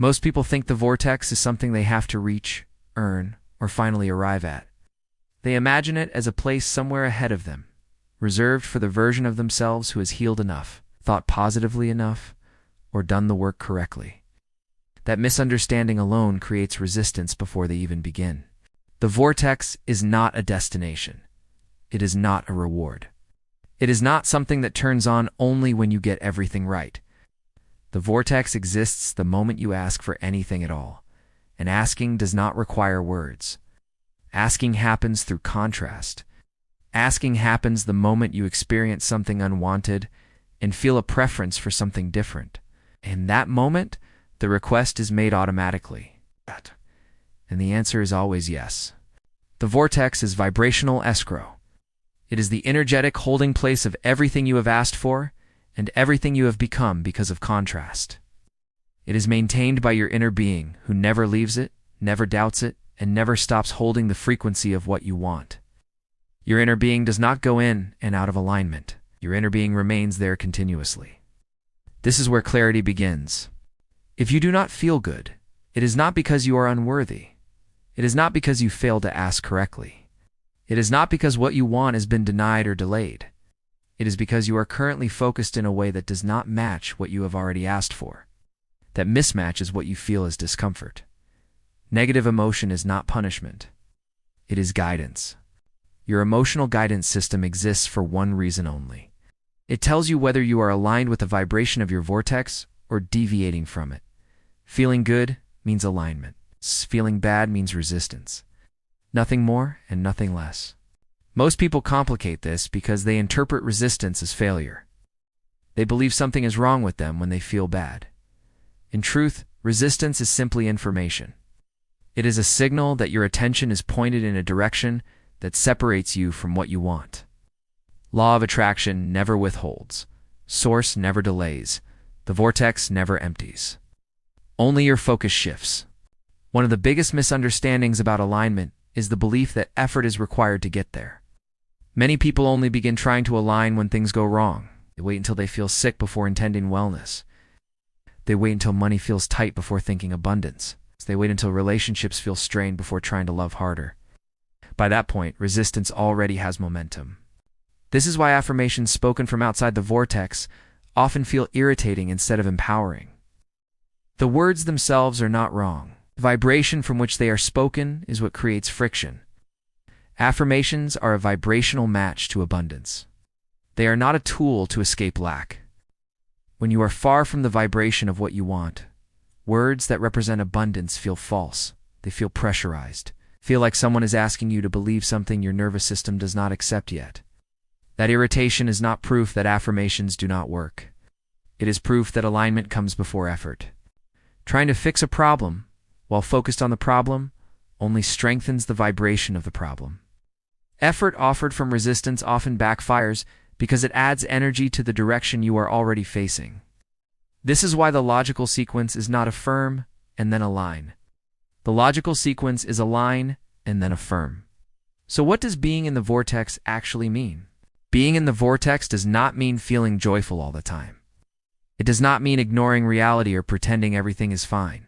Most people think the vortex is something they have to reach, earn, or finally arrive at. They imagine it as a place somewhere ahead of them, reserved for the version of themselves who has healed enough, thought positively enough, or done the work correctly. That misunderstanding alone creates resistance before they even begin. The vortex is not a destination. It is not a reward. It is not something that turns on only when you get everything right. The vortex exists the moment you ask for anything at all, and asking does not require words. Asking happens through contrast. Asking happens the moment you experience something unwanted and feel a preference for something different. In that moment, the request is made automatically. And the answer is always yes. The vortex is vibrational escrow. It is the energetic holding place of everything you have asked for and everything you have become because of contrast. It is maintained by your inner being, who never leaves it, never doubts it, and never stops holding the frequency of what you want. Your inner being does not go in and out of alignment. Your inner being remains there continuously. This is where clarity begins. If you do not feel good, it is not because you are unworthy. It is not because you failed to ask correctly. It is not because what you want has been denied or delayed. It is because you are currently focused in a way that does not match what you have already asked for. That mismatch is what you feel as discomfort. Negative emotion is not punishment. It is guidance. Your emotional guidance system exists for one reason only. It tells you whether you are aligned with the vibration of your vortex or deviating from it. Feeling good means alignment. Feeling bad means resistance. Nothing more and nothing less. Most people complicate this because they interpret resistance as failure. They believe something is wrong with them when they feel bad. In truth, resistance is simply information. It is a signal that your attention is pointed in a direction that separates you from what you want. Law of attraction never withholds. Source never delays. The vortex never empties. Only your focus shifts. One of the biggest misunderstandings about alignment is the belief that effort is required to get there. Many people only begin trying to align when things go wrong. They wait until they feel sick before intending wellness. They wait until money feels tight before thinking abundance. They wait until relationships feel strained before trying to love harder. By that point, resistance already has momentum. This is why affirmations spoken from outside the vortex often feel irritating instead of empowering. The words themselves are not wrong. The vibration from which they are spoken is what creates friction. Affirmations are a vibrational match to abundance. They are not a tool to escape lack. When you are far from the vibration of what you want, words that represent abundance feel false. They feel pressurized. Feel like someone is asking you to believe something your nervous system does not accept yet. That irritation is not proof that affirmations do not work. It is proof that alignment comes before effort. Trying to fix a problem while focused on the problem only strengthens the vibration of the problem. Effort offered from resistance often backfires because it adds energy to the direction you are already facing. This is why the logical sequence is not affirm and then align. The logical sequence is align and then affirm. So what does being in the vortex actually mean? Being in the vortex does not mean feeling joyful all the time. It does not mean ignoring reality or pretending everything is fine.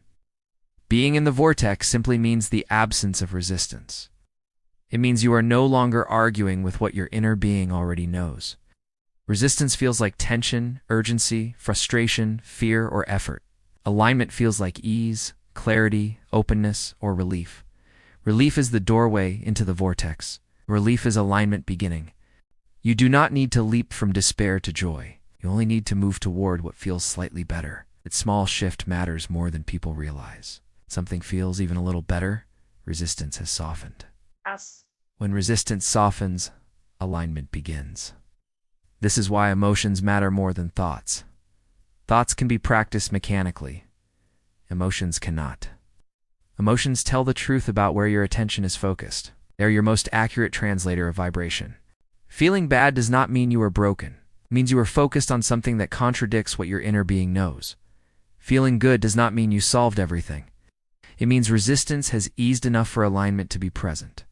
Being in the vortex simply means the absence of resistance. It means you are no longer arguing with what your inner being already knows. Resistance feels like tension, urgency, frustration, fear, or effort. Alignment feels like ease, clarity, openness, or relief. Relief is the doorway into the vortex. Relief is alignment beginning. You do not need to leap from despair to joy. You only need to move toward what feels slightly better. That small shift matters more than people realize. Something feels even a little better, resistance has softened. Yes. When resistance softens, alignment begins. This is why emotions matter more than thoughts. Thoughts can be practiced mechanically. Emotions cannot. Emotions tell the truth about where your attention is focused. They are your most accurate translator of vibration. Feeling bad does not mean you are broken. It means you are focused on something that contradicts what your inner being knows. Feeling good does not mean you solved everything. It means resistance has eased enough for alignment to be present.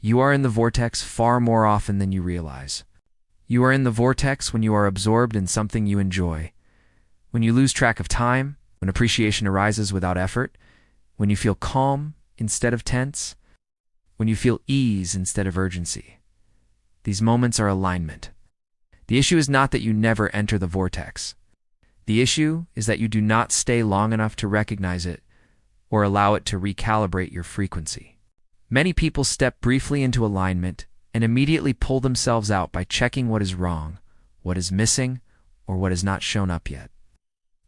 You are in the vortex far more often than you realize. You are in the vortex when you are absorbed in something you enjoy, when you lose track of time, when appreciation arises without effort, when you feel calm instead of tense, when you feel ease instead of urgency. These moments are alignment. The issue is not that you never enter the vortex. The issue is that you do not stay long enough to recognize it or allow it to recalibrate your frequency. Many people step briefly into alignment and immediately pull themselves out by checking what is wrong, what is missing, or what has not shown up yet.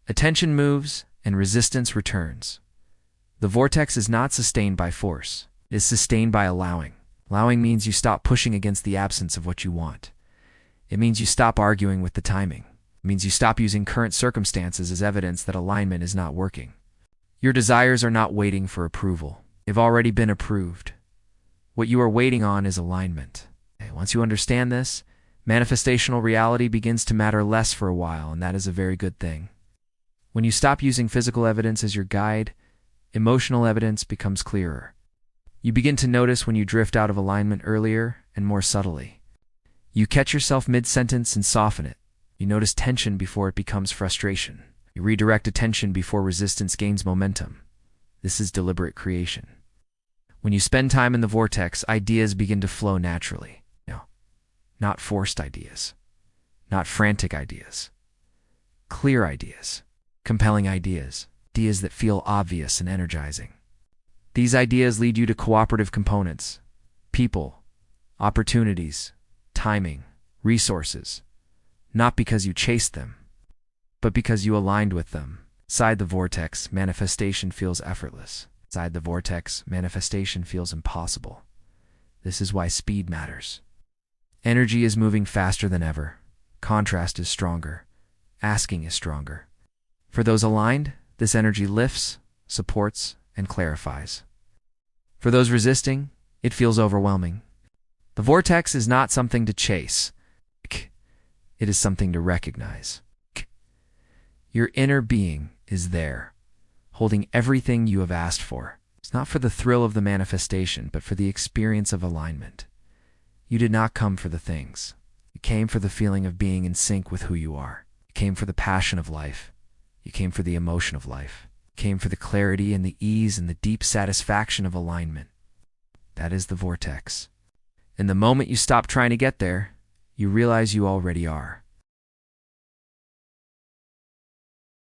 Attention moves and resistance returns. The vortex is not sustained by force. It is sustained by allowing. Allowing means you stop pushing against the absence of what you want. It means you stop arguing with the timing. It means you stop using current circumstances as evidence that alignment is not working. Your desires are not waiting for approval. They've already been approved. What you are waiting on is alignment. Once you understand this, manifestational reality begins to matter less for a while, and that is a very good thing. When you stop using physical evidence as your guide, emotional evidence becomes clearer. You begin to notice when you drift out of alignment earlier and more subtly. You catch yourself mid-sentence and soften it. You notice tension before it becomes frustration. You redirect attention before resistance gains momentum. This is deliberate creation. When you spend time in the vortex, ideas begin to flow naturally. No, not forced ideas, not frantic ideas. Clear ideas, compelling ideas, ideas that feel obvious and energizing. These ideas lead you to cooperative components, people, opportunities, timing, resources, not because you chased them, but because you aligned with them. Inside the vortex, manifestation feels effortless. Inside the vortex, manifestation feels impossible. This is why speed matters. Energy is moving faster than ever. Contrast is stronger. Asking is stronger. For those aligned, this energy lifts, supports, and clarifies. For those resisting, it feels overwhelming. The vortex is not something to chase. It is something to recognize. Your inner being is there, holding everything you have asked for. It's not for the thrill of the manifestation, but for the experience of alignment. You did not come for the things. You came for the feeling of being in sync with who you are. You came for the passion of life. You came for the emotion of life. You came for the clarity and the ease and the deep satisfaction of alignment. That is the vortex. And the moment you stop trying to get there, you realize you already are.